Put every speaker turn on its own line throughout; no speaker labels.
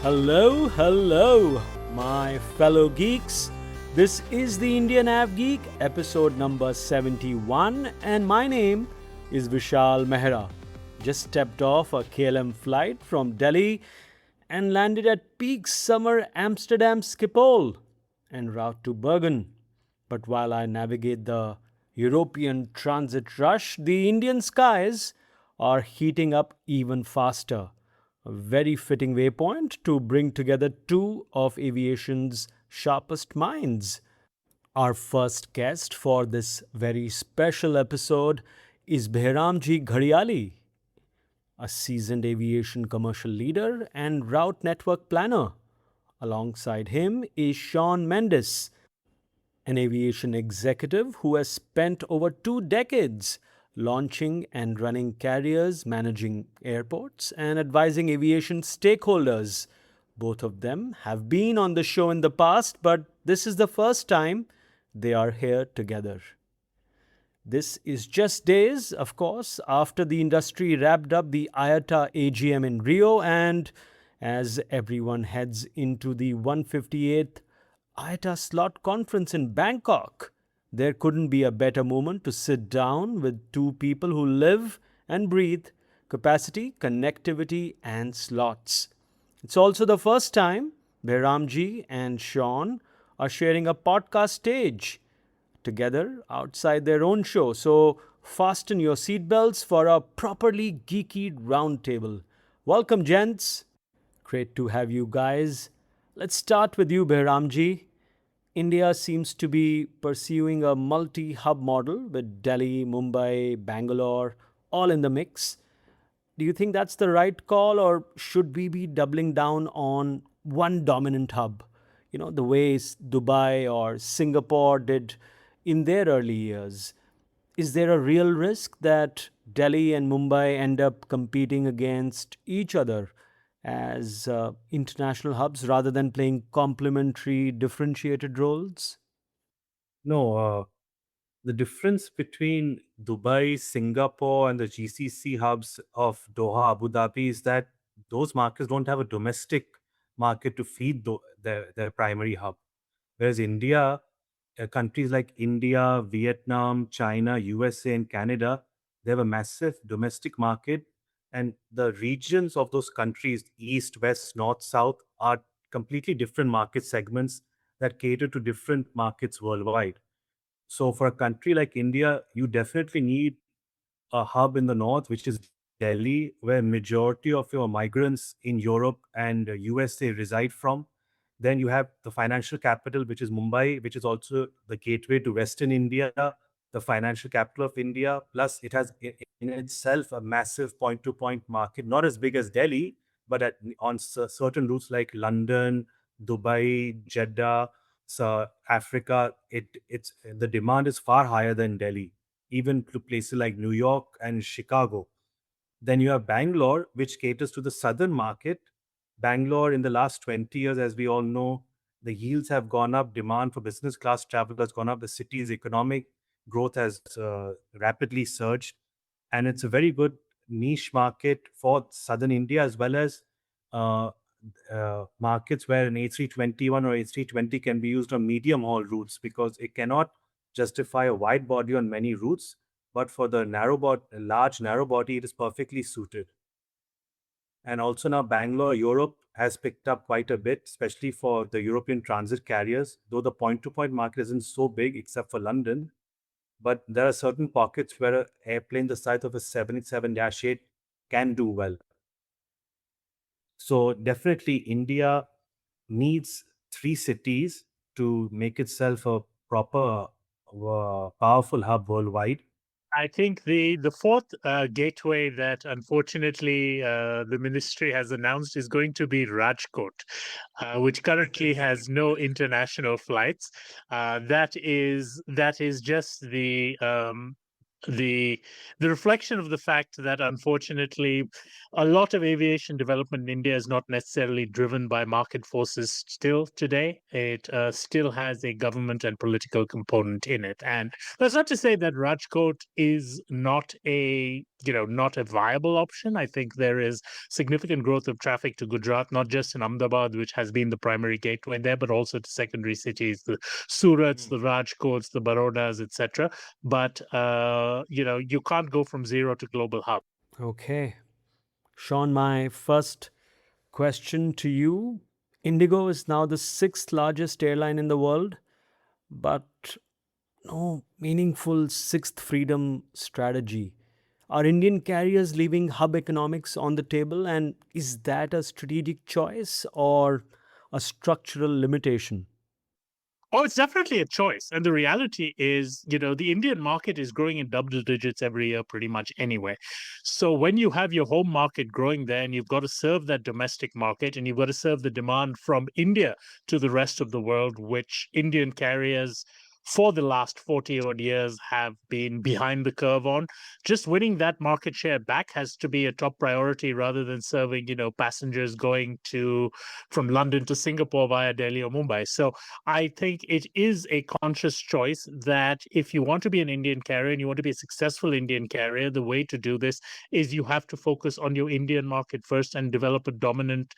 Hello, my fellow geeks. This is the Indian AvGeek, episode number 71, and my name is Vishal Mehra. Just stepped off a KLM flight from Delhi and landed at peak summer Amsterdam Schiphol en route to Bergen. But while I navigate the European transit rush, the Indian skies are heating up even faster. A very fitting waypoint to bring together two of aviation's sharpest minds. Our first guest for this very special episode is Behramjee Ghadially, a seasoned aviation commercial leader and route network planner. Alongside him is Sean Mendis, an aviation executive who has spent over 2 decades launching and running carriers, managing airports, and advising aviation stakeholders. Both of them have been on the show in the past, but this is the first time they are here together. This is just days, of course, after the industry wrapped up the IATA AGM in Rio, and as everyone heads into the 158th IATA slot conference in Bangkok, there couldn't be a better moment to sit down with two people who live and breathe capacity, connectivity, and slots. It's also the first time Behramji and Sean are sharing a podcast stage together outside their own show. So fasten your seatbelts for a properly geeky roundtable. Welcome, gents. Great to have you guys. Let's start with you, Behramji. India seems to be pursuing a multi hub model with Delhi, Mumbai, Bangalore all in the mix. Do you think that's the right call, or should we be doubling down on one dominant hub? The way Dubai or Singapore did in their early years. Is there a real risk that Delhi and Mumbai end up competing against each other as international hubs rather than playing complementary, differentiated roles?
No, the difference between Dubai, Singapore, and the GCC hubs of Doha, Abu Dhabi is that those markets don't have a domestic market to feed their primary hub. Whereas India, countries like India, Vietnam, China, USA, and Canada, they have a massive domestic market. And the regions of those countries, east, west, north, south, are completely different market segments that cater to different markets worldwide. So for a country like India, you definitely need a hub in the north, which is Delhi, where majority of your migrants in Europe and USA reside from. Then you have the financial capital, which is Mumbai, which is also the gateway to Western India, the financial capital of India. Plus, it has in itself a massive point-to-point market, not as big as Delhi, but on certain routes like London, Dubai, Jeddah, so Africa, it's the demand is far higher than Delhi, even to places like New York and Chicago. Then you have Bangalore, which caters to the southern market. Bangalore, in the last 20 years, as we all know, the yields have gone up, demand for business class travel has gone up, the city's economic growth has rapidly surged, and it's a very good niche market for southern India as well as uh, markets where an A321 or A320 can be used on medium haul routes because it cannot justify a wide body on many routes, but for the large narrow body, it is perfectly suited. And also now Bangalore, Europe has picked up quite a bit, especially for the European transit carriers, though the point-to-point market isn't so big except for London. But there are certain pockets where an airplane the size of a 787-8 can do well. So definitely India needs three cities to make itself a proper, powerful hub worldwide.
I think the fourth gateway that unfortunately the ministry has announced is going to be Rajkot, which currently has no international flights. That is just the the reflection of the fact that unfortunately a lot of aviation development in India is not necessarily driven by market forces still today. It still has a government and political component in it. And that's not to say that Rajkot is not not a viable option. I think there is significant growth of traffic to Gujarat, not just in Ahmedabad, which has been the primary gateway there, but also to secondary cities, the Surats, the Rajkots, the Barodas, etc. But you can't go from zero to global hub.
Okay. Sean, my first question to you. IndiGo is now the sixth largest airline in the world, but no meaningful sixth freedom strategy. Are Indian carriers leaving hub economics on the table, and is that a strategic choice or a structural limitation?
Oh, it's definitely a choice. And the reality is, the Indian market is growing in double digits every year, pretty much anyway. So when you have your home market growing there and you've got to serve that domestic market and you've got to serve the demand from India to the rest of the world, which Indian carriers for the last 40 odd years have been behind the curve on, just winning that market share back has to be a top priority rather than serving, passengers going from London to Singapore via Delhi or Mumbai. So I think it is a conscious choice that if you want to be an Indian carrier and you want to be a successful Indian carrier, the way to do this is you have to focus on your Indian market first and develop a dominant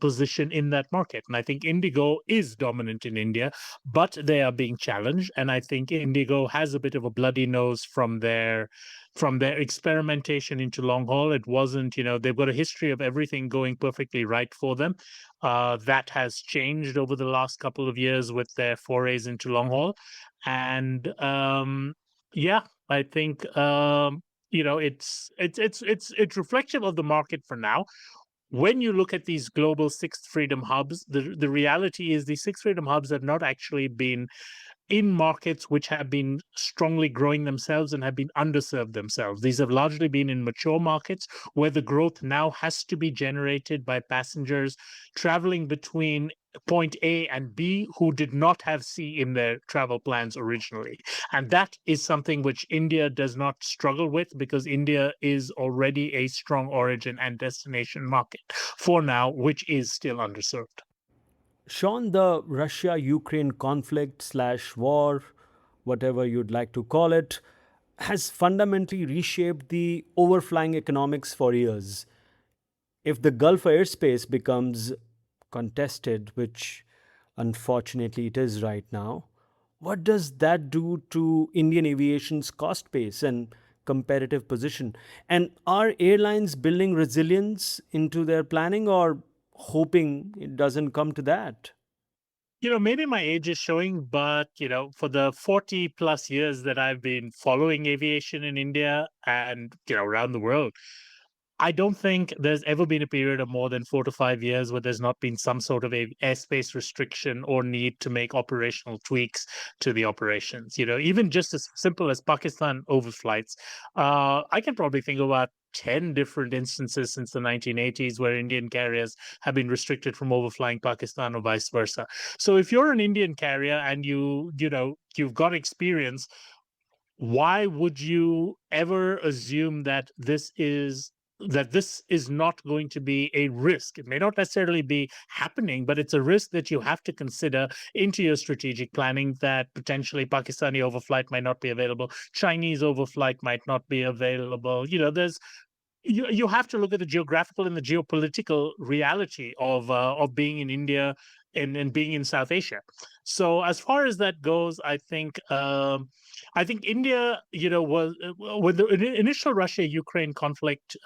position in that market. And I think IndiGo is dominant in India, but they are being challenged. And I think IndiGo has a bit of a bloody nose from their experimentation into long haul. It wasn't, they've got a history of everything going perfectly right for them. That has changed over the last couple of years with their forays into long haul. And I think it's reflective of the market for now. When you look at these global sixth freedom hubs, the reality is these sixth freedom hubs have not actually been in markets which have been strongly growing themselves and have been underserved themselves. These have largely been in mature markets where the growth now has to be generated by passengers traveling between point A and B who did not have C in their travel plans originally. And that is something which India does not struggle with because India is already a strong origin and destination market for now, which is still underserved.
Sean, the Russia Ukraine conflict slash war, whatever you'd like to call it, has fundamentally reshaped the overflying economics for years. If the Gulf airspace becomes contested, which unfortunately it is right now, what does that do to Indian aviation's cost base and competitive position? And are airlines building resilience into their planning or hoping it doesn't come to that?
Maybe my age is showing, but, for the 40 plus years that I've been following aviation in India and, around the world, I don't think there's ever been a period of more than 4 to 5 years where there's not been some sort of a airspace restriction or need to make operational tweaks to the operations. Even just as simple as Pakistan overflights, I can probably think of about 10 different instances since the 1980s where Indian carriers have been restricted from overflying Pakistan or vice versa. So if you're an Indian carrier and you've got experience, why would you ever assume that this is not going to be a risk? It may not necessarily be happening, but it's a risk that you have to consider into your strategic planning, that potentially Pakistani overflight might not be available, Chinese overflight might not be available. You have to look at the geographical and the geopolitical reality of being in India and being in South Asia. So as far as that goes, I think India, was when the initial Russia-Ukraine conflict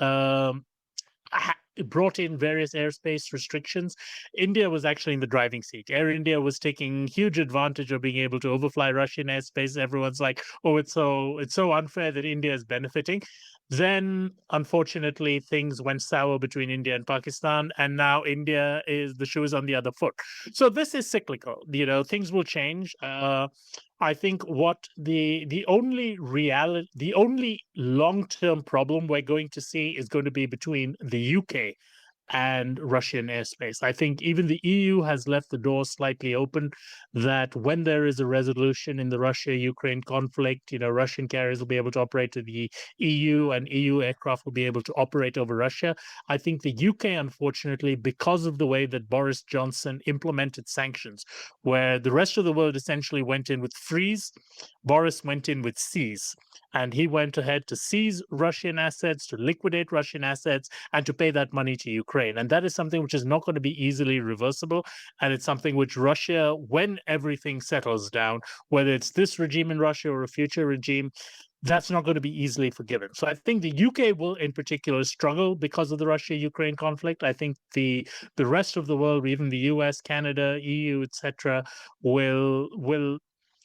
brought in various airspace restrictions. India was actually in the driving seat. Air India was taking huge advantage of being able to overfly Russian airspace. Everyone's like, "Oh, it's so unfair that India is benefiting." Then, unfortunately, things went sour between India and Pakistan, and now the shoe is on the other foot. So this is cyclical. Things will change. I think what the only long-term problem we're going to see is going to be between the UK and Russian airspace. I think even the EU has left the door slightly open that when there is a resolution in the Russia-Ukraine conflict, Russian carriers will be able to operate to the EU and EU aircraft will be able to operate over Russia. I think the UK, unfortunately, because of the way that Boris Johnson implemented sanctions, where the rest of the world essentially went in with freeze, Boris went in with seize. And he went ahead to seize Russian assets, to liquidate Russian assets, and to pay that money to Ukraine. And that is something which is not going to be easily reversible. And it's something which Russia, when everything settles down, whether it's this regime in Russia or a future regime, that's not going to be easily forgiven. So I think the UK will in particular struggle because of the Russia-Ukraine conflict. I think the rest of the world, even the US, Canada, EU, etc., will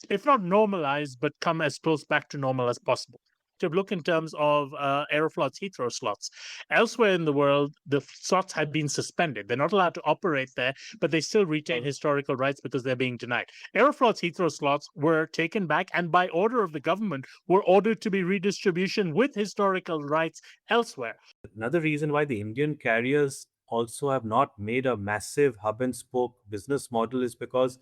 if not normalize, but come as close back to normal as possible. To look in terms of Aeroflot's Heathrow slots. Elsewhere in the world, the slots have been suspended. They're not allowed to operate there, but they still retain historical rights because they're being denied. Aeroflot's Heathrow slots were taken back and by order of the government were ordered to be redistribution with historical rights elsewhere.
Another reason why the Indian carriers also have not made a massive hub and spoke business model is because,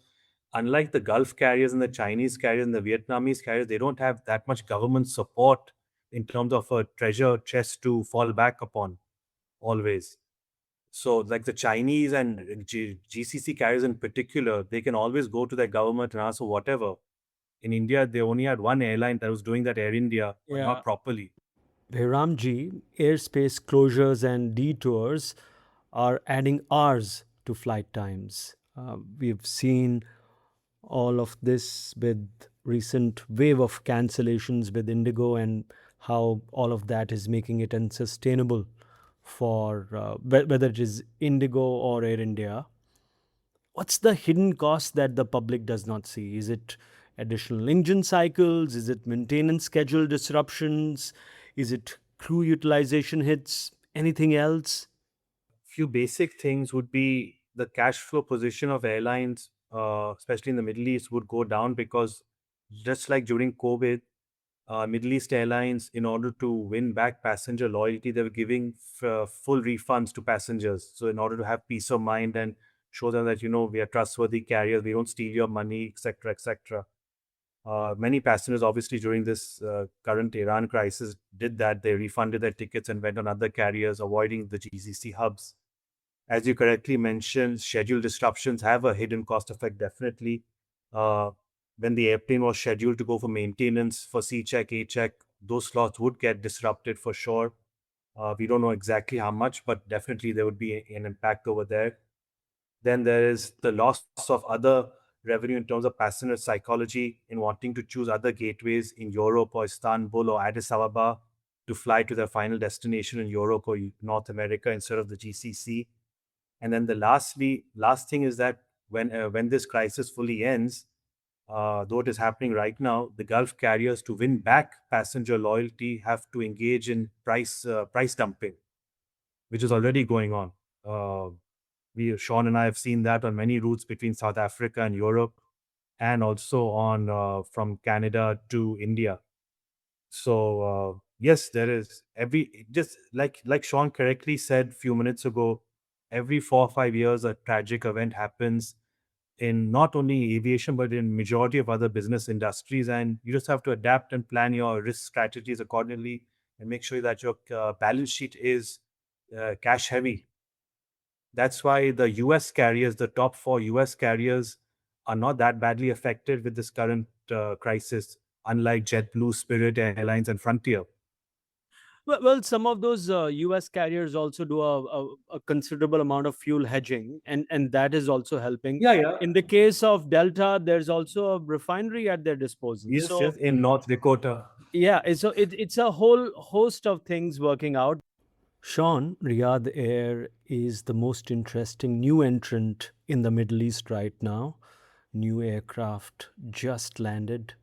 unlike the Gulf carriers and the Chinese carriers and the Vietnamese carriers, they don't have that much government support in terms of a treasure chest to fall back upon always. So, like the Chinese and GCC carriers in particular, they can always go to their government and ask for whatever. In India, they only had one airline that was doing that, Air India, but not properly.
Behramjee, airspace closures and detours are adding hours to flight times. We've seen all of this with recent wave of cancellations with IndiGo and how all of that is making it unsustainable for whether it is IndiGo or Air India. What's the hidden cost that the public does not see? Is it additional engine cycles? Is it maintenance schedule disruptions? Is it crew utilization hits? Anything else?
Few basic things would be the cash flow position of airlines, especially in the Middle East, would go down because just like during COVID, Middle East airlines, in order to win back passenger loyalty, they were giving full refunds to passengers. So in order to have peace of mind and show them that, we are trustworthy carriers, we don't steal your money, etc., etc. Many passengers, obviously, during this current Iran crisis, did that. They refunded their tickets and went on other carriers, avoiding the GCC hubs. As you correctly mentioned, schedule disruptions have a hidden cost effect, definitely. When the airplane was scheduled to go for maintenance, for C-check, A-check, those slots would get disrupted for sure. We don't know exactly how much, but definitely there would be an impact over there. Then there is the loss of other revenue in terms of passenger psychology in wanting to choose other gateways in Europe or Istanbul or Addis Ababa to fly to their final destination in Europe or North America instead of the GCC. And then the last thing is that when this crisis fully ends, though it is happening right now, the Gulf carriers, to win back passenger loyalty, have to engage in price dumping, which is already going on. Sean and I have seen that on many routes between South Africa and Europe, and also on from Canada to India. So yes, there is just like Sean correctly said a few minutes ago, every 4 or 5 years a tragic event happens in not only aviation but in majority of other business industries, and you just have to adapt and plan your risk strategies accordingly and make sure that your balance sheet is cash heavy. That's why the US carriers, the top 4 US carriers, are not that badly affected with this current crisis, unlike JetBlue, Spirit Airlines, and Frontier.
Well, some of those US carriers also do a considerable amount of fuel hedging, and that is also helping.
Yeah.
In the case of Delta, there's also a refinery at their disposal.
Yes, in North Dakota.
Yeah, it's a whole host of things working out. Sean, Riyadh Air is the most interesting new entrant in the Middle East right now. New aircraft just landed.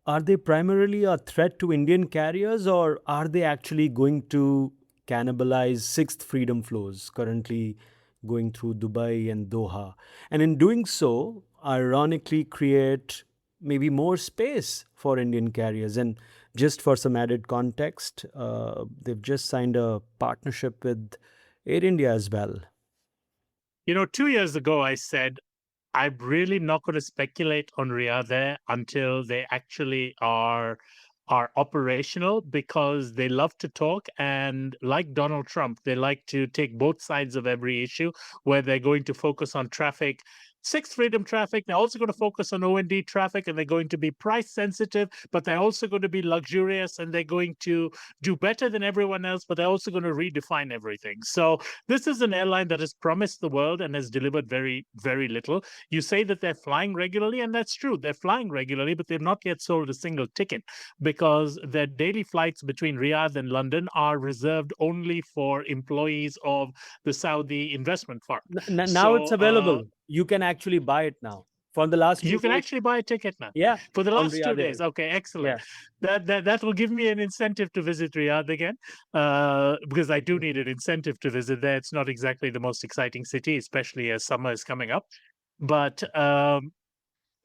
Are they primarily a threat to Indian carriers, or are they actually going to cannibalize sixth freedom flows currently going through Dubai and Doha? And in doing so, ironically create maybe more space for Indian carriers. And just for some added context, they've just signed a partnership with Air India as well.
2 years ago, I said, I'm really not going to speculate on Riyadh Air until they actually are operational, because they love to talk, and like Donald Trump, they like to take both sides of every issue, where they're going to focus on traffic, sixth freedom traffic. They're also going to focus on O&D traffic, and they're going to be price sensitive, but they're also going to be luxurious, and they're going to do better than everyone else, but they're also going to redefine everything. So this is an airline that has promised the world and has delivered very, very little. You say that they're flying regularly, and that's true. They're flying regularly, but they've not yet sold a single ticket, because their daily flights between Riyadh and London are reserved only for employees of the Saudi investment fund.
Now it's available. You can actually buy it now. For the last 2
You can
days.
actually buy a ticket now.
Yeah.
For the
on
last 2
Riyadh
days.
Air.
Okay, excellent.
Yeah.
That will give me an incentive to visit Riyadh again, because I do need an incentive to visit there. It's not exactly the most exciting city, especially as summer is coming up. But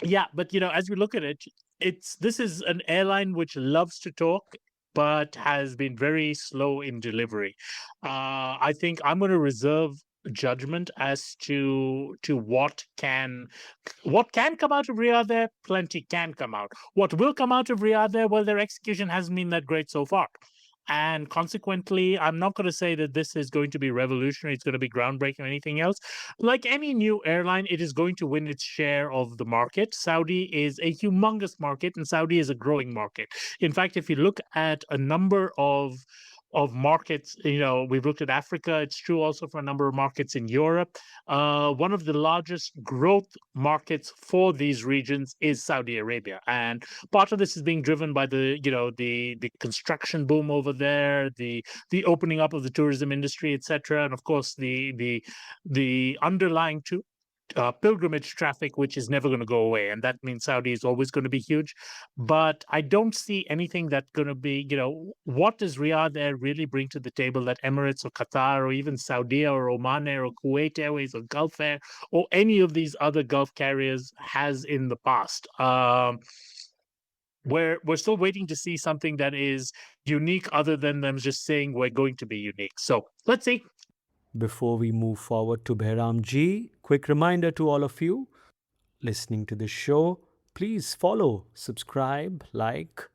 yeah, but as we look at it, this is an airline which loves to talk, but has been very slow in delivery. I think I'm going to reserve judgment as to what can come out of Riyadh Air. Plenty can come out. What will come out of Riyadh Air? Well, their execution hasn't been that great so far. And consequently, I'm not going to say that this is going to be revolutionary, it's going to be groundbreaking or anything else. Like any new airline, it is going to win its share of the market. Saudi is a humongous market, and Saudi is a growing market. In fact, if you look at a number of markets, we've looked at Africa. It's true also for a number of markets in Europe. One of the largest growth markets for these regions is Saudi Arabia, and part of this is being driven by the the construction boom over there, the opening up of the tourism industry, etc., and of course the underlying pilgrimage traffic, which is never going to go away, and that means Saudi is always going to be huge. But I don't see anything that's going to be, what does Riyadh Air really bring to the table that Emirates or Qatar or even Saudi or Oman Air or Kuwait Airways or Gulf Air or any of these other Gulf carriers has in the past. We're still waiting to see something that is unique, other than them just saying we're going to be unique. So let's see.
Before we move forward to Behramjee, quick reminder to all of you listening to this show, please follow, subscribe, like,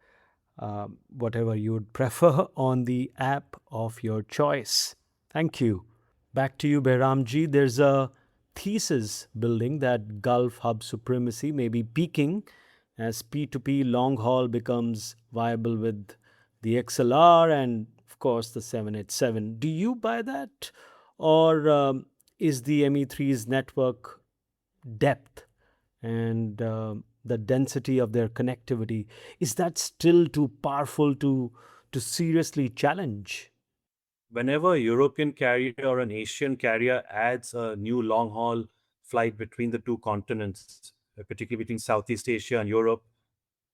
whatever you would prefer on the app of your choice. Thank you. Back to you, Behramjee. There's a thesis building that Gulf hub supremacy may be peaking as P2P long haul becomes viable with the XLR and, of course, the 787. Do you buy that? Or is the ME3's network depth and the density of their connectivity, is that still too powerful to seriously challenge?
Whenever a European carrier or an Asian carrier adds a new long haul flight between the two continents, particularly between Southeast Asia and Europe,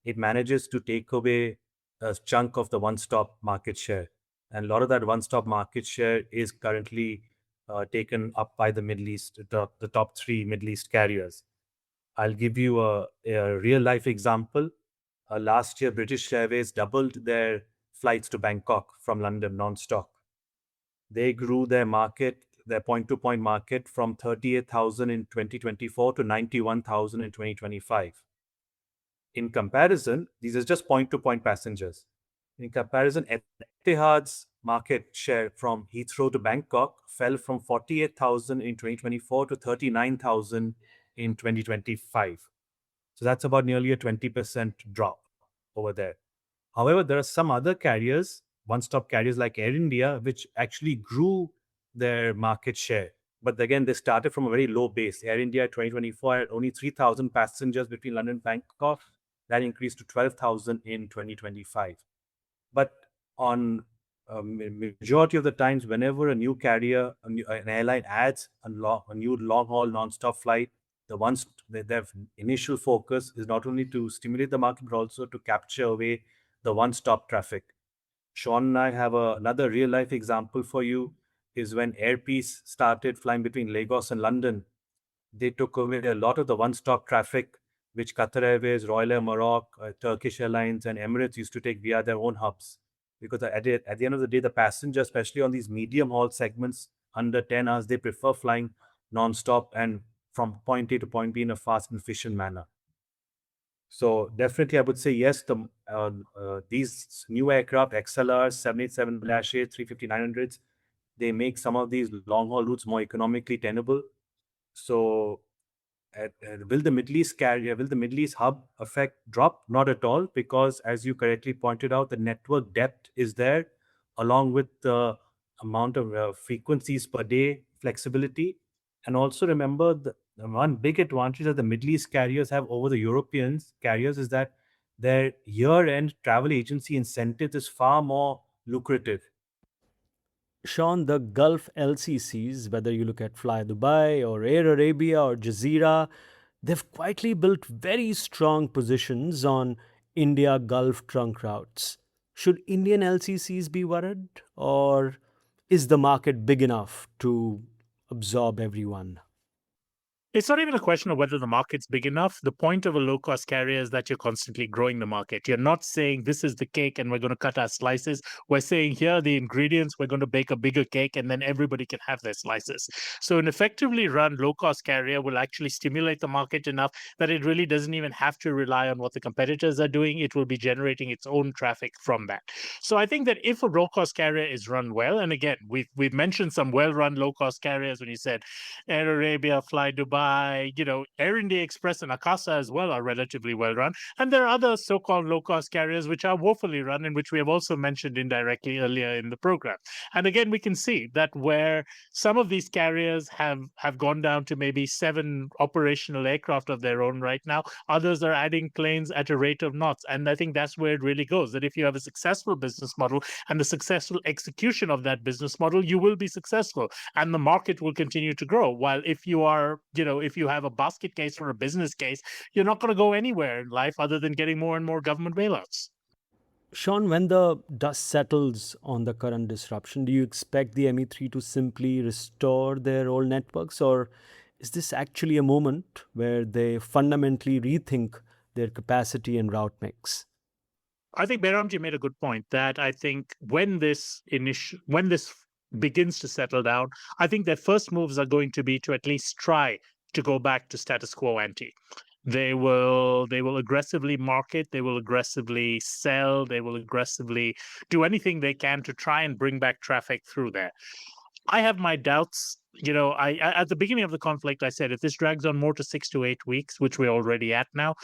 it manages to take away a chunk of the one-stop market share. And a lot of that one-stop market share is currently taken up by the Middle East, the top three Middle East carriers. I'll give you a real-life example. Last year, British Airways doubled their flights to Bangkok from London non-stop. They grew their market, their point-to-point market, from 38,000 in 2024 to 91,000 in 2025. In comparison, these are just point-to-point passengers. In comparison, Etihad's market share from Heathrow to Bangkok fell from 48,000 in 2024 to 39,000 in 2025. So that's about nearly a 20% drop over there. However, there are some other carriers, one-stop carriers like Air India, which actually grew their market share. But again, they started from a very low base. Air India 2024 had only 3,000 passengers between London and Bangkok. That increased to 12,000 in 2025. But on majority of the times, whenever a new carrier, an airline adds a new long-haul non-stop flight, their initial focus is not only to stimulate the market, but also to capture away the one-stop traffic. Sean and I have another real-life example for you, is when Air Peace started flying between Lagos and London. They took away a lot of the one-stop traffic, which Qatar Airways, Royal Air Maroc, Turkish Airlines, and Emirates used to take via their own hubs. Because at the end of the day, the passenger, especially on these medium haul segments, under 10 hours. They prefer flying non-stop and from point A to point B in a fast and efficient manner. So definitely, I would say yes. These new aircraft, XLRs, 787-8, 350-900s, they make some of these long-haul routes more economically tenable. So will the Middle East hub effect drop? Not at all, because as you correctly pointed out, the network depth is there, along with the amount of frequencies per day, flexibility. And also remember, the one big advantage that the Middle East carriers have over the European carriers is that their year-end travel agency incentives is far more lucrative.
Sean, the Gulf LCCs, whether you look at Fly Dubai or Air Arabia or Jazeera, they've quietly built very strong positions on India Gulf trunk routes. Should Indian LCCs be worried, or is the market big enough to absorb everyone?
It's not even a question of whether the market's big enough. The point of a low cost carrier is that you're constantly growing the market. You're not saying this is the cake and we're going to cut our slices. We're saying here are the ingredients, we're going to bake a bigger cake and then everybody can have their slices. So an effectively run low cost carrier will actually stimulate the market enough that it really doesn't even have to rely on what the competitors are doing. It will be generating its own traffic from that. So I think that if a low cost carrier is run well, and again, we've mentioned some well run low cost carriers when you said Air Arabia, Fly Dubai, Air India Express and Akasa as well are relatively well run. And there are other so-called low-cost carriers which are woefully run and which we have also mentioned indirectly earlier in the program. And again, we can see that where some of these carriers have gone down to maybe 7 operational aircraft of their own right now, others are adding planes at a rate of knots. And I think that's where it really goes, that if you have a successful business model and the successful execution of that business model, you will be successful and the market will continue to grow. While if you are, if you have a basket case or a business case, you're not going to go anywhere in life other than getting more and more government bailouts.
Sean, when the dust settles on the current disruption, do you expect the ME3 to simply restore their old networks, or is this actually a moment where they fundamentally rethink their capacity and route mix?
I think Behramjee made a good point that I think when this begins to settle down, I think their first moves are going to be to at least try to go back to status quo ante. They will aggressively market, they will aggressively sell, they will aggressively do anything they can to try and bring back traffic through there. I have my doubts. I at the beginning of the conflict, I said if this drags on more to 6 to 8 weeks, which we're already at now,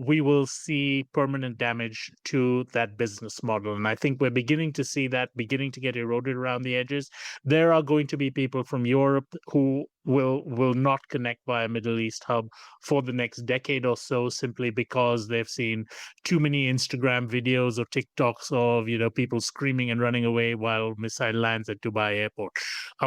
we will see permanent damage to that business model. And I think we're beginning to see that beginning to get eroded around the edges. There are going to be people from Europe who will not connect via Middle East hub for the next decade or so, simply because they've seen too many Instagram videos or TikToks of people screaming and running away while missile lands at Dubai airport,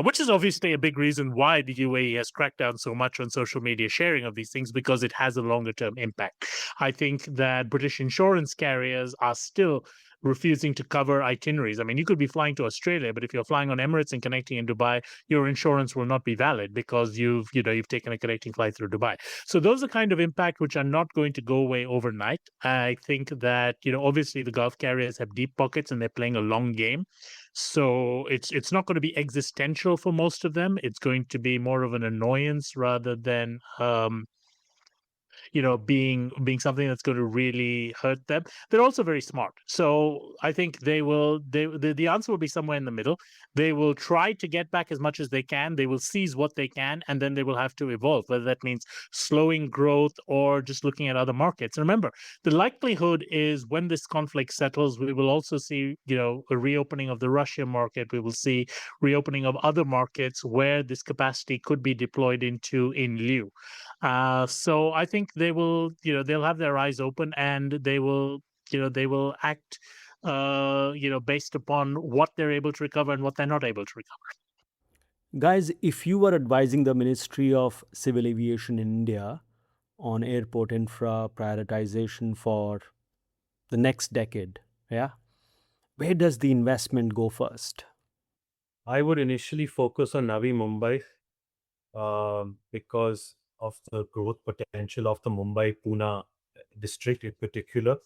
which is obviously a big reason why the UAE has cracked down so much on social media sharing of these things, because it has a longer term impact. I think that British insurance carriers are still refusing to cover itineraries. I mean, you could be flying to Australia, but if you're flying on Emirates and connecting in Dubai, your insurance will not be valid because you've taken a connecting flight through Dubai. So those are kind of impact which are not going to go away overnight. I think that obviously the Gulf carriers have deep pockets and they're playing a long game. So it's not going to be existential for most of them. It's going to be more of an annoyance rather than being something that's going to really hurt them. They're also very smart, so I think the answer will be somewhere in the middle. They will try to get back as much as they can, they will seize what they can, and then they will have to evolve, whether that means slowing growth or just looking at other markets. And remember, the likelihood is when this conflict settles, we will also see a reopening of the Russian market. We will see reopening of other markets where this capacity could be deployed into in lieu. So I think they'll have their eyes open and they will act based upon what they're able to recover and what they're not able to recover.
Guys, if you were advising the Ministry of Civil Aviation in India on airport infra prioritization for the next decade, yeah, where does the investment go first?
I would initially focus on Navi Mumbai because of the growth potential of the Mumbai Pune district in particular,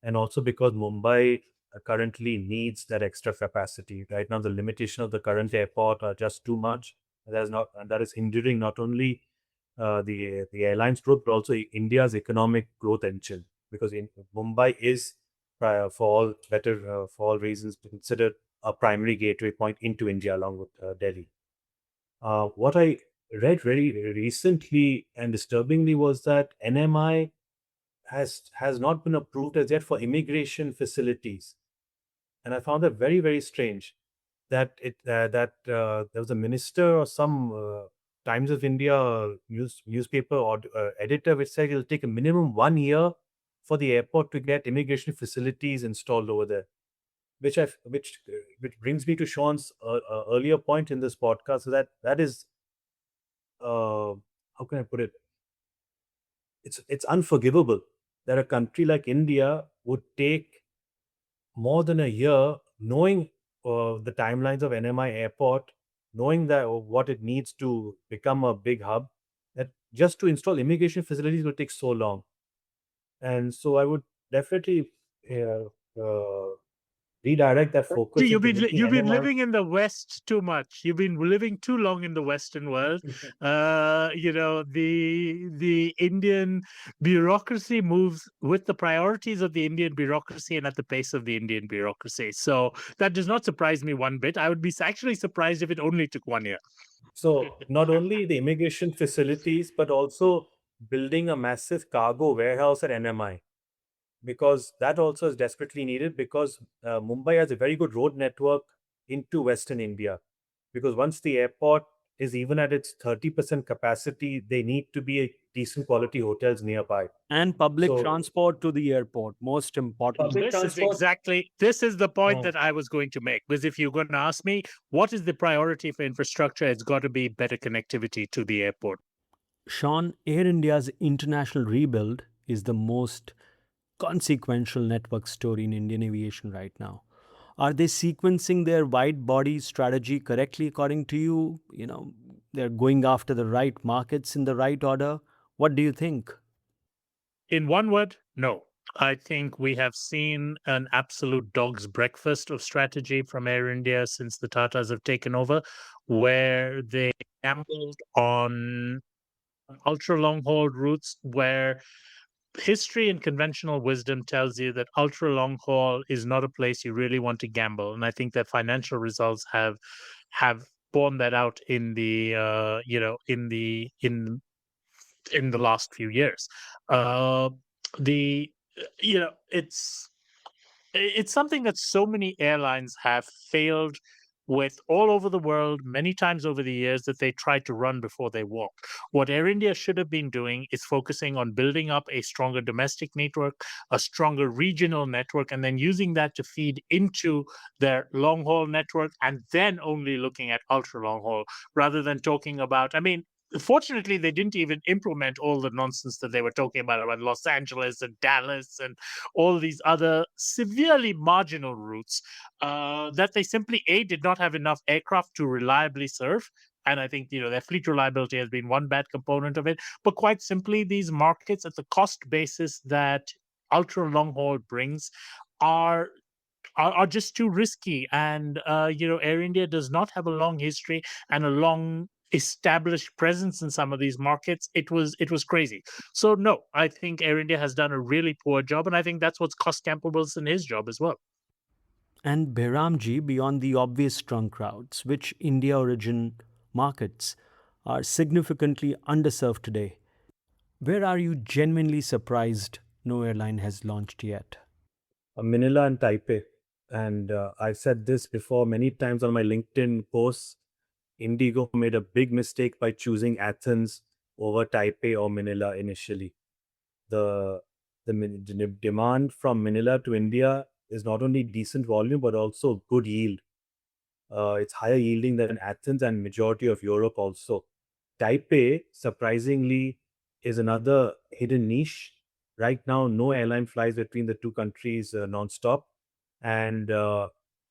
and also because Mumbai currently needs that extra capacity. Right now, the limitation of the current airport are just too much. That is hindering not only the airlines growth, but also India's economic growth engine. Because Mumbai is, for all reasons, considered a primary gateway point into India, along with Delhi. What I read very recently and disturbingly was that NMI has not been approved as yet for immigration facilities, and I found that very strange. There was a minister or some Times of India newspaper or editor which said it'll take a minimum 1 year for the airport to get immigration facilities installed over there. Which brings me to Sean's earlier point in this podcast, so that is how can I put it? It's unforgivable that a country like India would take more than a year, knowing the timelines of NMI Airport, knowing that what it needs to become a big hub, that just to install immigration facilities will take so long. And so I would definitely uh, redirect that focus
You've
into
been
making
you've been
NMI.
living in the West too much. You've been living too long in the Western world. The Indian bureaucracy moves with the priorities of the Indian bureaucracy and at the pace of the Indian bureaucracy. So that does not surprise me one bit. I would be actually surprised if it only took 1 year.
So not only the immigration facilities, but also building a massive cargo warehouse at NMI, because that also is desperately needed, because Mumbai has a very good road network into Western India. Because once the airport is even at its 30% capacity, they need to be decent quality hotels nearby.
And public
So
transport to the airport, most important.
public transport.
This is the point
Oh.
that I was going to make. Because if you're going to ask me, what is the priority for infrastructure? It's got to be better connectivity to the airport.
Sean, Air India's international rebuild is the most consequential network story in Indian aviation right now. Are they sequencing their wide body strategy correctly according to you? They're going after the right markets in the right order. What do you think?
In one word, no. I think we have seen an absolute dog's breakfast of strategy from Air India since the Tatas have taken over, where they gambled on ultra long haul routes where history and conventional wisdom tells you that ultra long haul is not a place you really want to gamble. And I think that financial results have borne that out in the in the last few years. The you know it's something that so many airlines have failed with all over the world many times over the years, that they tried to run before they walk. What Air India should have been doing is focusing on building up a stronger domestic network, a stronger regional network, and then using that to feed into their long haul network, and then only looking at ultra long haul, rather than talking about, I mean, fortunately, they didn't even implement all the nonsense that they were talking about Los Angeles and Dallas and all these other severely marginal routes that they simply did not have enough aircraft to reliably serve. And I think their fleet reliability has been one bad component of it. But quite simply, these markets at the cost basis that ultra long haul brings are are just too risky. And Air India does not have a long history and a long established presence in some of these markets. It was crazy. So no, I think Air India has done a really poor job, and I think that's what's cost Campbell Wilson his job as well.
And Behramjee, beyond the obvious trunk routes, which India origin markets are significantly underserved today? Where are you genuinely surprised no airline has launched yet?
Manila and Taipei. And I've said this before many times on my LinkedIn posts. IndiGo made a big mistake by choosing Athens over Taipei or Manila initially. The demand from Manila to India is not only decent volume but also good yield. It's higher yielding than Athens and majority of Europe also. Taipei, surprisingly, is another hidden niche. Right now, no airline flies between the two countries non-stop. And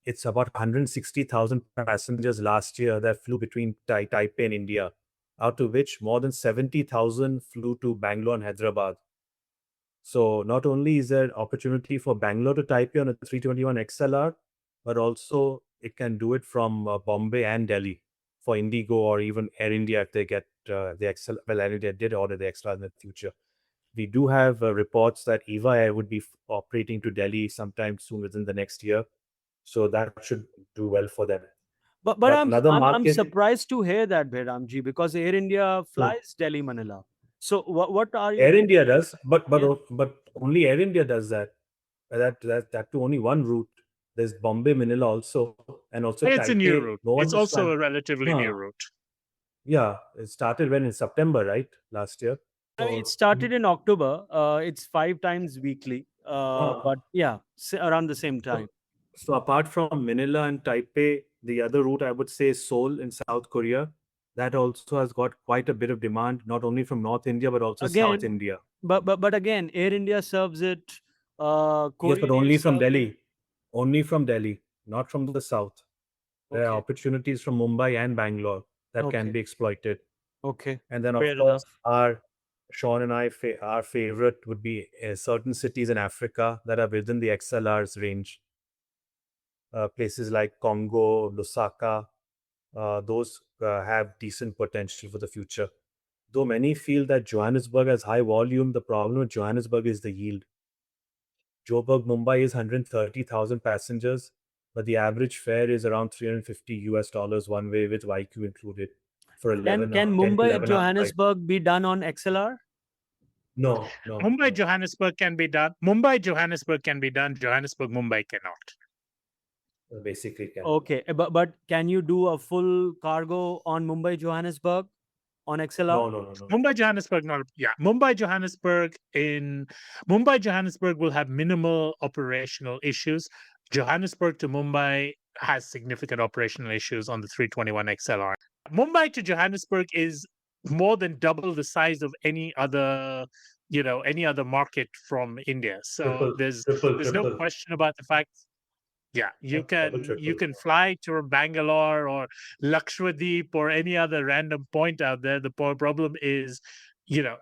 it's about 160,000 passengers last year that flew between Taipei and India, out of which more than 70,000 flew to Bangalore and Hyderabad. So not only is there opportunity for Bangalore to Taipei on a 321 XLR, but also it can do it from Bombay and Delhi for IndiGo or even Air India if they get the XL. Well, Air India did order the XLR in the future. We do have reports that EVA Air would be operating to Delhi sometime soon within the next year. So that should do well for them.
But
another
I'm
market,
surprised to hear that, Behramji, because Air India flies Delhi Manila. So what are you?
Air India does, but
Yeah.
only Air India does that. That to only one route. There's Bombay Manila also, and also
It's a new
Taipei.
route.
No one
It's
was
also
flying.
a relatively new
Huh.
route.
Yeah, it started when in September, right? Last year.
I mean, it started in October. It's 5 times weekly.
Huh.
But yeah, around the same time.
So apart from Manila and Taipei, the other route I would say is Seoul in South Korea. That also has got quite a bit of demand, not only from North India but also South
Again,
India.
but again, Air India serves it.
Yes, but
Korean Air
only from
serves it.
Delhi. Only from Delhi, not from the south. There are
Okay.
opportunities from Mumbai and Bangalore that can
Okay.
be exploited.
Okay.
And then, of
Fair
course,
enough.
our Sean and I, our favorite would be certain cities in Africa that are within the XLR's range. Places like Congo, Lusaka, those have decent potential for the future. Though many feel that Johannesburg has high volume, the problem with Johannesburg is the yield. Joburg, Mumbai is 130,000 passengers, but the average fare is around 350 US dollars one way with YQ included for
Can
11
can
10 to
Mumbai
11 hour flight.
Johannesburg be done on XLR?
No, no,
Mumbai,
no.
Johannesburg can be done. Mumbai, Johannesburg can be done. Johannesburg, Mumbai cannot.
Basically can.
Okay, but can you do a full cargo on Mumbai Johannesburg on XLR?
No, no, no, no.
Mumbai, Johannesburg, not yeah. Mumbai, Johannesburg will have minimal operational issues. Johannesburg to Mumbai has significant operational issues on the 321 XLR. Mumbai to Johannesburg is more than double the size of any other, any other market from India. So there's no
Triple.
question about the fact. Yeah,
Double,
you
triple.
can fly to Bangalore or Lakshadweep or any other random point out there. The problem is,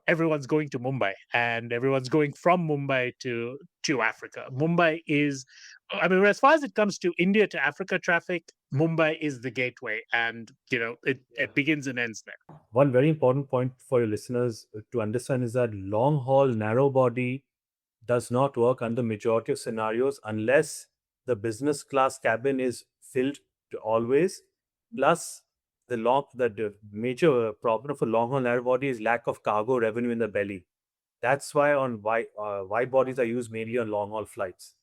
everyone's going to Mumbai and everyone's going from Mumbai to Africa. Mumbai is, I mean, as far as it comes to India to Africa traffic, Mumbai is the gateway, and it begins and ends there.
One very important point for your listeners to understand is that long haul narrow body does not work under majority of scenarios unless the business class cabin is filled to always. Plus, the major problem of a long haul narrow body is lack of cargo revenue in the belly. That's why wide bodies are used mainly on long haul flights.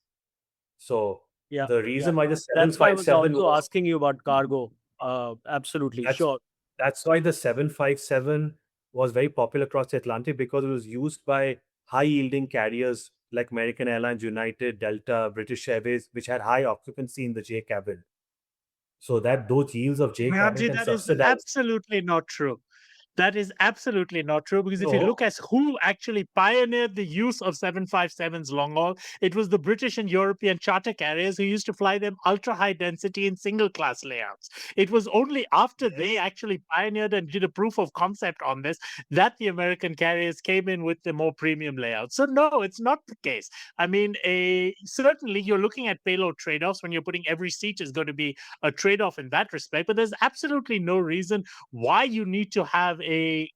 So
Yeah,
the reason why the
that's why I was
757
also
was
asking you about cargo. Absolutely,
that's
sure.
that's why the 757 was very popular across the Atlantic because it was used by high yielding carriers like American Airlines, United, Delta, British Airways, which had high occupancy in the J cabin. So that those yields of J cabin
Raji,
can
that is
subsidize.
absolutely not true. That is absolutely not true, because if you
No,
look at who actually pioneered the use of 757s long haul, it was the British and European charter carriers who used to fly them ultra high density in single class layouts. It was only after they actually pioneered and did a proof of concept on this that the American carriers came in with the more premium layouts. So no, it's not the case. I mean, certainly you're looking at payload trade-offs when you're putting every seat is going to be a trade-off in that respect, but there's absolutely no reason why you need to have a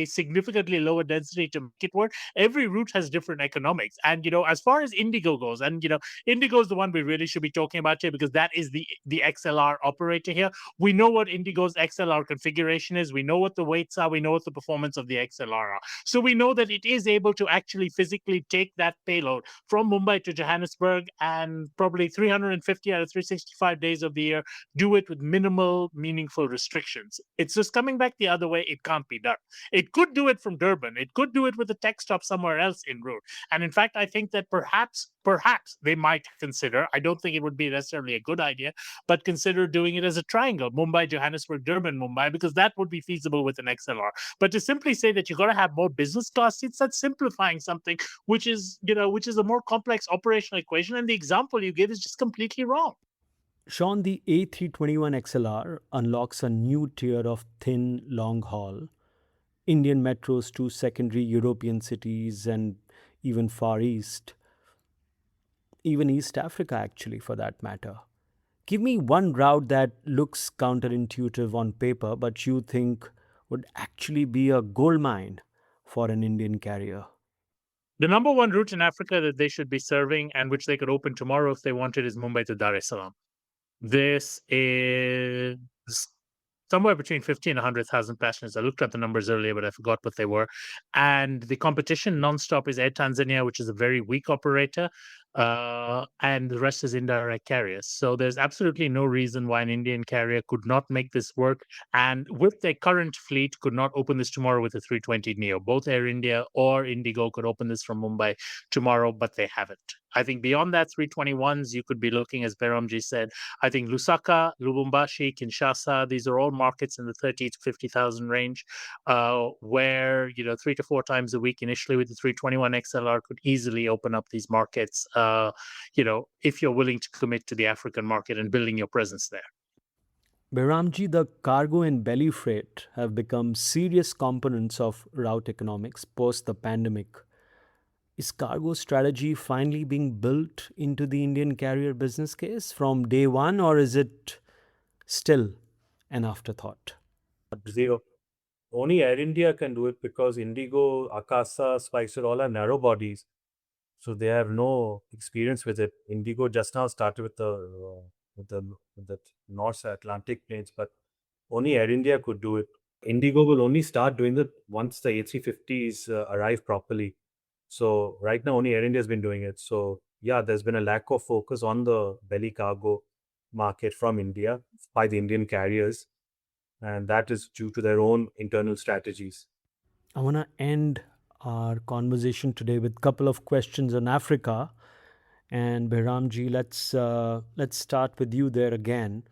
significantly lower density to make it work. Every route has different economics, and as far as Indigo goes, and Indigo is the one we really should be talking about here, because that is the XLR operator here. We know what Indigo's XLR configuration is, we know what the weights are, we know what the performance of the XLR are, so we know that it is able to actually physically take that payload from Mumbai to Johannesburg, and probably 350 out of 365 days of the year do it with minimal meaningful restrictions. It's just coming back the other way. It can't be done. It could do it from Durban. It could do it with a tech stop somewhere else en route. And in fact, I think that perhaps they might consider, I don't think it would be necessarily a good idea, but consider doing it as a triangle, Mumbai, Johannesburg, Durban, Mumbai, because that would be feasible with an XLR. But to simply say that you're going to have more business class seats, that's simplifying something which is a more complex operational equation. And the example you give is just completely wrong.
Sean, the A321 XLR unlocks a new tier of thin long haul Indian metros to secondary European cities and even Far East, even East Africa, actually, for that matter. Give me one route that looks counterintuitive on paper, but you think would actually be a gold mine for an Indian carrier.
The number one route in Africa that they should be serving and which they could open tomorrow if they wanted is Mumbai to Dar es Salaam. This is somewhere between 50 and 100,000 passengers. I looked at the numbers earlier, but I forgot what they were. And the competition nonstop is Air Tanzania, which is a very weak operator, and the rest is indirect carriers. So there's absolutely no reason why an Indian carrier could not make this work. And with their current fleet, could not open this tomorrow with a 320 Neo. Both Air India or IndiGo could open this from Mumbai tomorrow, but they haven't. I think beyond that, 321s, you could be looking, as Behramjee said, I think Lusaka, Lubumbashi, Kinshasa, these are all markets in the 30 to 50,000 range, where, 3 to 4 times a week initially with the 321 XLR could easily open up these markets, if you're willing to commit to the African market and building your presence there.
Behramji, the cargo and belly freight have become serious components of route economics post the pandemic. Is cargo strategy finally being built into the Indian carrier business case from day one, or is it still an afterthought?
Zero. Only Air India can do it because Indigo, Akasa, Spicer all are narrow bodies. So they have no experience with it. Indigo just now started with the North Atlantic planes, but only Air India could do it. Indigo will only start doing it once the A350s arrive properly. So right now only Air India has been doing it. So yeah, there's been a lack of focus on the belly cargo market from India by the Indian carriers, and that is due to their own internal strategies.
I want to end our conversation today with a couple of questions on Africa. And Behramji, let's start with you there again.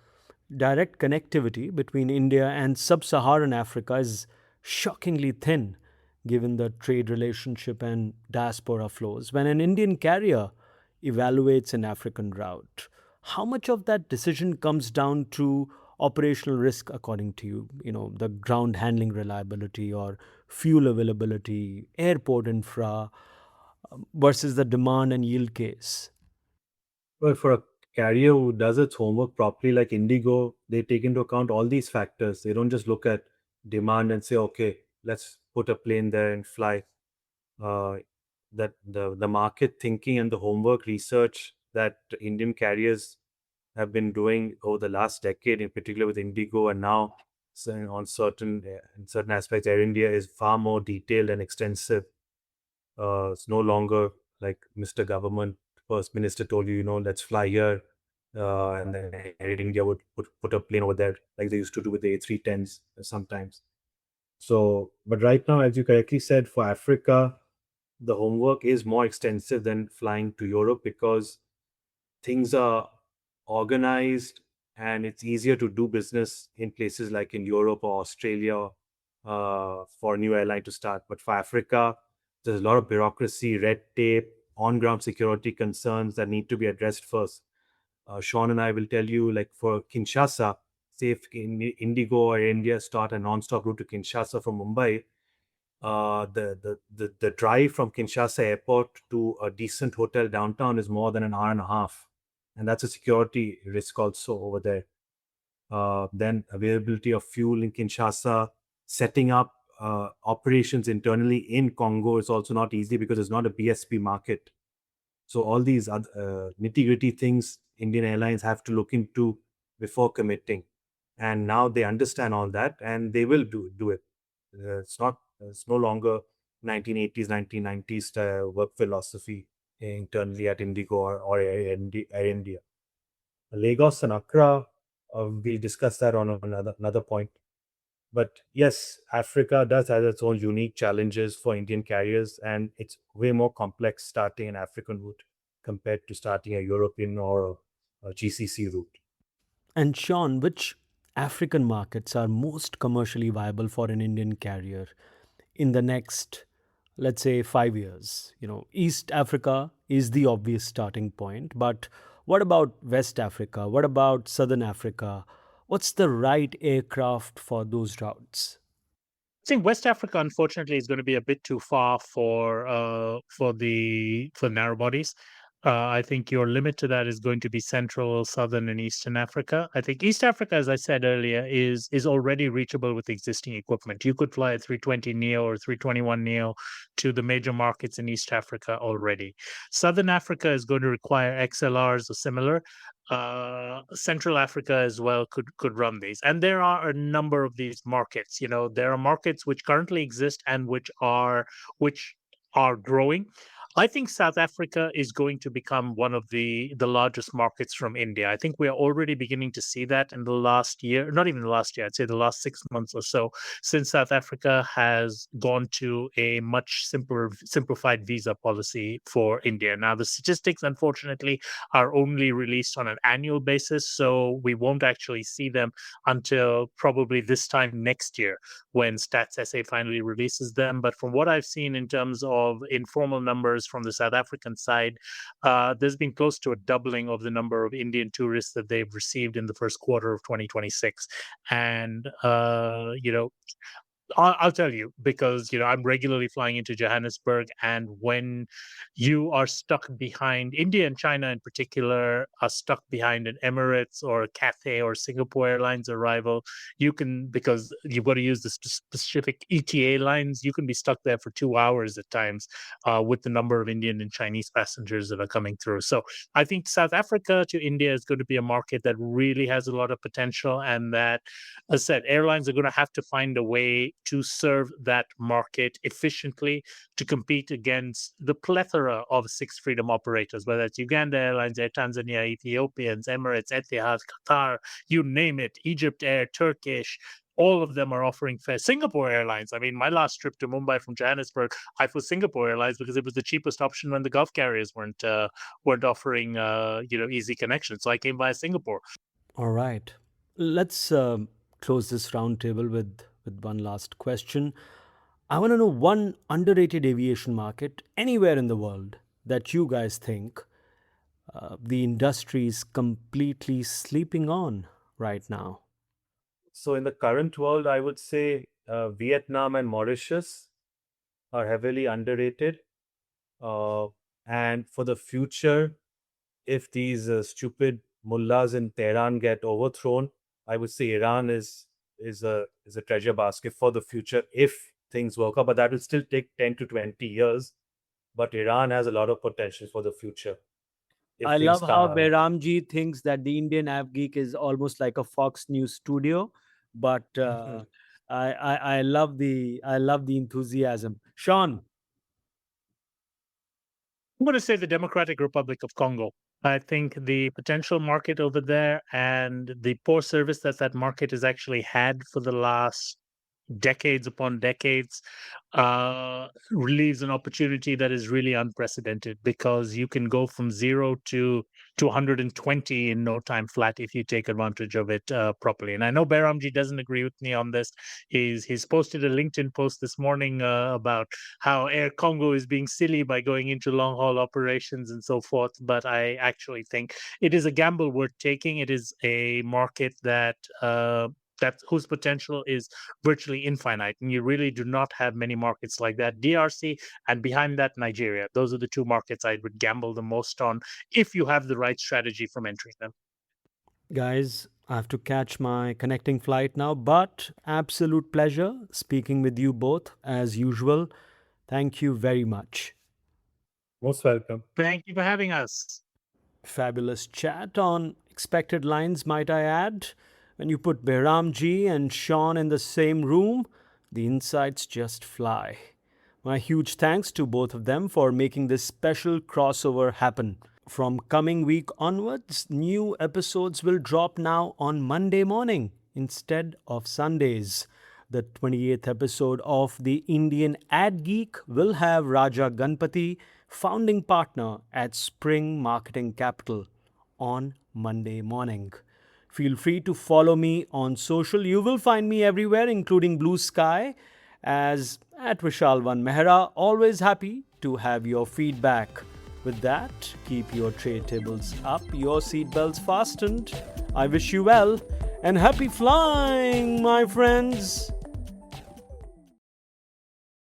Direct connectivity between India and sub-Saharan Africa is shockingly thin, given the trade relationship and diaspora flows. When an Indian carrier evaluates an African route, how much of that decision comes down to operational risk, according to you? The ground handling reliability or fuel availability, airport infra, versus the demand and yield case.
Well, for a carrier who does its homework properly, like Indigo, they take into account all these factors. They don't just look at demand and say, okay, let's put a plane there and fly. That the market thinking and the homework research that Indian carriers have been doing over the last decade, in particular with Indigo, and now on in certain aspects, Air India is far more detailed and extensive. It's no longer like Mr. Government, First Minister told you, let's fly here, and then Air India would put a plane over there, like they used to do with the A310s sometimes. So, but right now, as you correctly said, for Africa, the homework is more extensive than flying to Europe because things are organized and it's easier to do business in places like in Europe or Australia for a new airline to start. But for Africa, there's a lot of bureaucracy, red tape, on ground security concerns that need to be addressed first. Sean and I will tell you, like for Kinshasa, say if Indigo or India start a non-stop route to Kinshasa from Mumbai, the drive from Kinshasa airport to a decent hotel downtown is more than an hour and a half, and that's a security risk also over there. Then availability of fuel in Kinshasa, setting up operations internally in Congo is also not easy because it's not a BSP market. So all these nitty-gritty things Indian Airlines have to look into before committing, and now they understand all that and they will do it. It's no longer 1980s 1990s work philosophy internally at Indigo or Air India. Lagos and Accra, we'll discuss that on another point. But yes, Africa does have its own unique challenges for Indian carriers, and it's way more complex starting an African route compared to starting a European or a GCC route.
And Sean, which African markets are most commercially viable for an Indian carrier in the next, let's say, 5 years? East Africa is the obvious starting point, but what about West Africa? What about Southern Africa? What's the right aircraft for those routes?
I think West Africa, unfortunately, is going to be a bit too far for narrow bodies. I think your limit to that is going to be Central, Southern, and Eastern Africa. I think East Africa, as I said earlier, is already reachable with existing equipment. You could fly a 320 Neo or 321 Neo to the major markets in East Africa already. Southern Africa is going to require XLRs or similar. Central Africa as well could run these, and there are a number of these markets. There are markets which currently exist and which are growing. I think South Africa is going to become one of the largest markets from India. I think we are already beginning to see that in the last year, not even the last year, I'd say the last 6 months or so, since South Africa has gone to a much simplified visa policy for India. Now, the statistics, unfortunately, are only released on an annual basis, so we won't actually see them until probably this time next year when Stats SA finally releases them. But from what I've seen in terms of informal numbers from the South African side, there's been close to a doubling of the number of Indian tourists that they've received in the first quarter of 2026. And, I'll tell you, because I'm regularly flying into Johannesburg, and when you are stuck behind, India and China in particular are stuck behind an Emirates or a Cathay or Singapore Airlines arrival, because you've got to use the specific ETA lines, you can be stuck there for 2 hours at times with the number of Indian and Chinese passengers that are coming through. So I think South Africa to India is going to be a market that really has a lot of potential, and that, as I said, airlines are going to have to find a way to serve that market efficiently to compete against the plethora of Sixth Freedom operators, whether it's Uganda Airlines, Air Tanzania, Ethiopians, Emirates, Etihad, Qatar, you name it, Egypt Air, Turkish. All of them are offering fares. Singapore Airlines. I mean, my last trip to Mumbai from Johannesburg, I flew Singapore Airlines because it was the cheapest option when the Gulf carriers weren't offering easy connections. So I came via Singapore.
All right. Let's close this roundtable with one last question. I want to know one underrated aviation market anywhere in the world that you guys think the industry is completely sleeping on right now.
So in the current world, I would say Vietnam and Mauritius are heavily underrated. And for the future, if these stupid mullahs in Tehran get overthrown, I would say Iran is a treasure basket for the future if things work out. But that will still take 10 to 20 years. But Iran has a lot of potential for the future.
I love how Behramjee thinks that the Indian AvGeek is almost like a Fox News studio, but I love the enthusiasm. Sean.
I'm going to say the Democratic Republic of Congo. I think the potential market over there and the poor service that market has actually had for the last decades upon decades relieves an opportunity that is really unprecedented, because you can go from 0 to 120 in no time flat if you take advantage of it properly. And I know Behramjee doesn't agree with me on this. He's posted a LinkedIn post this morning about how Air Congo is being silly by going into long haul operations and so forth. But I actually think it is a gamble worth taking. It is a market that whose potential is virtually infinite, and you really do not have many markets like that. DRC, and behind that, Nigeria. Those are the two markets I would gamble the most on if you have the right strategy from entering them.
Guys, I have to catch my connecting flight now, but absolute pleasure speaking with you both as usual. Thank you very much.
Most welcome.
Thank you for having us.
Fabulous chat on expected lines, might I add. When you put Behramjee and Sean in the same room, the insights just fly. My huge thanks to both of them for making this special crossover happen. From coming week onwards, new episodes will drop now on Monday morning instead of Sundays. The 28th episode of the Indian AvGeek will have Raja Ganpati, founding partner at Spring Marketing Capital, on Monday morning. Feel free to follow me on social. You will find me everywhere, including Blue Sky, as at Vishal Mehra. Always happy to have your feedback. With that, keep your tray tables up, your seatbelts fastened. I wish you well and happy flying, my friends.